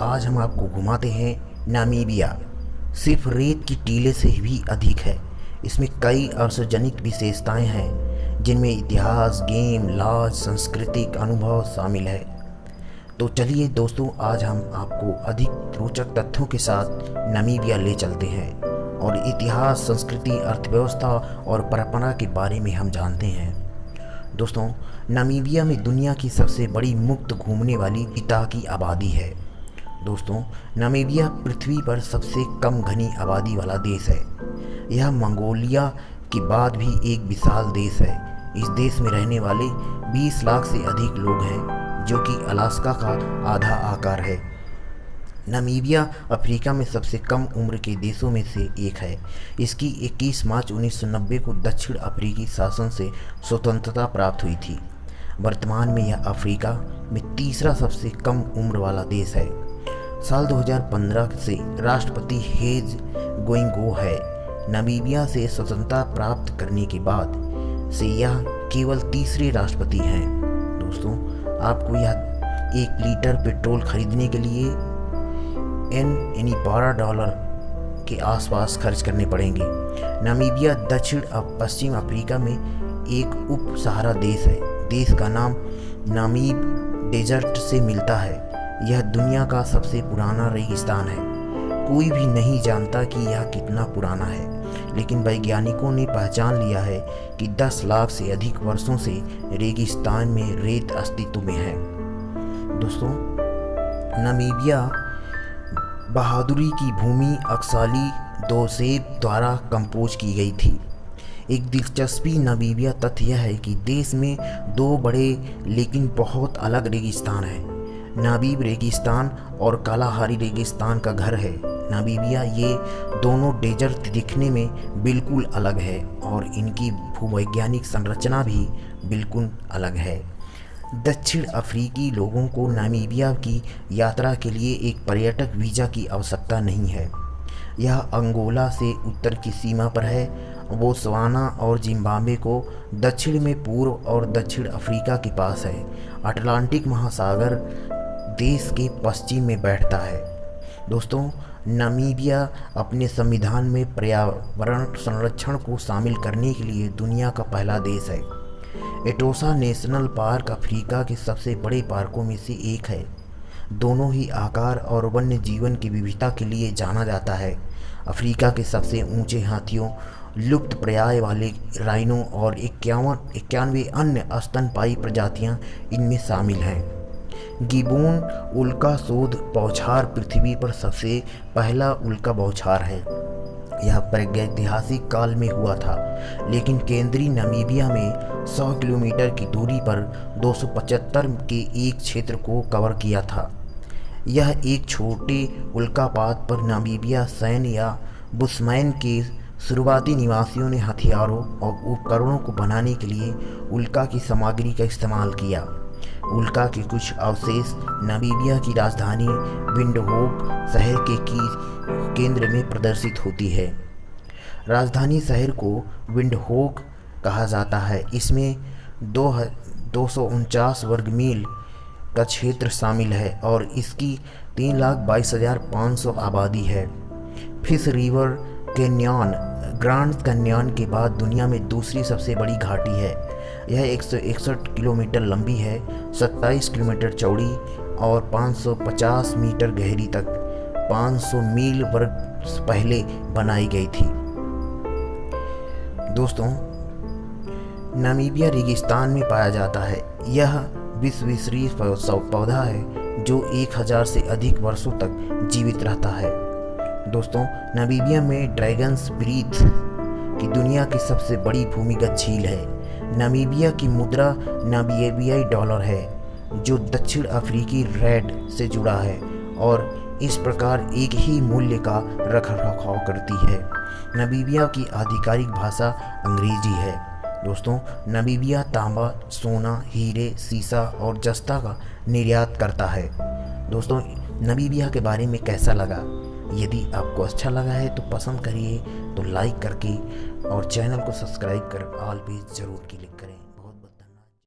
आज हम आपको घुमाते हैं नामीबिया। सिर्फ रेत की टीले से भी अधिक है। इसमें कई आश्चर्यजनक विशेषताएं हैं जिनमें इतिहास, गेम, लाज, सांस्कृतिक अनुभव शामिल है। तो चलिए दोस्तों, आज हम आपको अधिक रोचक तथ्यों के साथ नामीबिया ले चलते हैं और इतिहास, संस्कृति, अर्थव्यवस्था और परंपरा के बारे में हम जानते हैं। दोस्तों, नामीबिया में दुनिया की सबसे बड़ी मुक्त घूमने वाली चीता की आबादी है। दोस्तों, नामीबिया पृथ्वी पर सबसे कम घनी आबादी वाला देश है। यह मंगोलिया के बाद भी एक विशाल देश है। इस देश में रहने वाले 20 लाख से अधिक लोग हैं, जो कि अलास्का का आधा आकार है। नामीबिया अफ्रीका में सबसे कम उम्र के देशों में से एक है। इसकी 21 मार्च 1990 को दक्षिण अफ्रीकी शासन से स्वतंत्रता प्राप्त हुई थी। वर्तमान में यह अफ्रीका में तीसरा सबसे कम उम्र वाला देश है। साल 2015 से राष्ट्रपति हेज गोइंगो है। नामीबिया से स्वतंत्रता प्राप्त करने के बाद से यह केवल तीसरे राष्ट्रपति हैं। दोस्तों, आपको यह 1 लीटर पेट्रोल खरीदने के लिए $12 के आसपास खर्च करने पड़ेंगे। नामीबिया दक्षिण पश्चिम अफ्रीका में एक उप सहारा देश है। देश का नाम नामीब डेजर्ट से मिलता है। यह दुनिया का सबसे पुराना रेगिस्तान है। कोई भी नहीं जानता कि यह कितना पुराना है, लेकिन वैज्ञानिकों ने पहचान लिया है कि 10 लाख से अधिक वर्षों से रेगिस्तान में रेत अस्तित्व में है। दोस्तों, नामीबिया बहादुरी की भूमि अक्साली दोसेब द्वारा कंपोज की गई थी। एक दिलचस्पी नामीबिया तथ्य यह है कि देश में 2 बड़े लेकिन बहुत अलग रेगिस्तान हैं। नामीब रेगिस्तान और कालाहारी रेगिस्तान का घर है। नामीबिया ये दोनों डेजर्ट दिखने में बिल्कुल अलग है और इनकी भूवैज्ञानिक संरचना भी बिल्कुल अलग है। दक्षिण अफ्रीकी लोगों को नामीबिया की यात्रा के लिए एक पर्यटक वीज़ा की आवश्यकता नहीं है। यह अंगोला से उत्तर की सीमा पर है। बोत्सवाना और जिम्बाब्वे को दक्षिण में पूर्व और दक्षिण अफ्रीका के पास है। अटलांटिक महासागर देश के पश्चिम में बैठता है। दोस्तों, नामीबिया अपने संविधान में पर्यावरण संरक्षण को शामिल करने के लिए दुनिया का पहला देश है। एटोसा नेशनल पार्क अफ्रीका के सबसे बड़े पार्कों में से एक है। दोनों ही आकार और वन्य जीवन की विविधता के लिए जाना जाता है। अफ्रीका के सबसे ऊंचे हाथियों, लुप्तप्राय वाले राइनो और 91 अन्य स्तनपायी प्रजातियां इनमें शामिल हैं। गिबोन उल्का शोध बौछार पृथ्वी पर सबसे पहला उल्का बौछार है। यह प्रागैतिहासिक काल में हुआ था, लेकिन केंद्रीय नामीबिया में 100 किलोमीटर की दूरी पर 275 के एक क्षेत्र को कवर किया था। यह एक छोटे उल्कापात पर नामीबिया सैन्य या बुशमैन के शुरुआती निवासियों ने हथियारों और उपकरणों को बनाने के लिए उल्का की सामग्री का इस्तेमाल किया। उल्का के कुछ अवशेष नामीबिया की राजधानी विंडहोक शहर के केंद्र में प्रदर्शित होती है। राजधानी शहर को विंडहोक कहा जाता है। इसमें 249 वर्ग मील का क्षेत्र शामिल है और इसकी 3,22,500 आबादी है। Fish river Canyon grand Canyon के बाद दुनिया में दूसरी सबसे बड़ी घाटी है। यह 161 किलोमीटर लंबी है, 27 किलोमीटर चौड़ी और 550 मीटर गहरी तक 500 मील वर्ग पहले बनाई गई थी। दोस्तों, नामीबिया रेगिस्तान में पाया जाता है। यह विश्वसनीय पौधा है जो 1000 से अधिक वर्षों तक जीवित रहता है। दोस्तों, नामीबिया में ड्रैगन्स ब्रीथ की दुनिया की सबसे बड़ी भूमिगत झील है। नामीबिया की मुद्रा नामीबियाई डॉलर है, जो दक्षिण अफ्रीकी रैंड से जुड़ा है और इस प्रकार एक ही मूल्य का रखरखाव करती है। नामीबिया की आधिकारिक भाषा अंग्रेजी है। दोस्तों, नामीबिया तांबा, सोना, हीरे, सीसा और जस्ता का निर्यात करता है। दोस्तों, नामीबिया के बारे में कैसा लगा? यदि आपको अच्छा लगा है तो पसंद करिए, तो लाइक करके और चैनल को सब्सक्राइब कर ऑल पे ज़रूर क्लिक करें।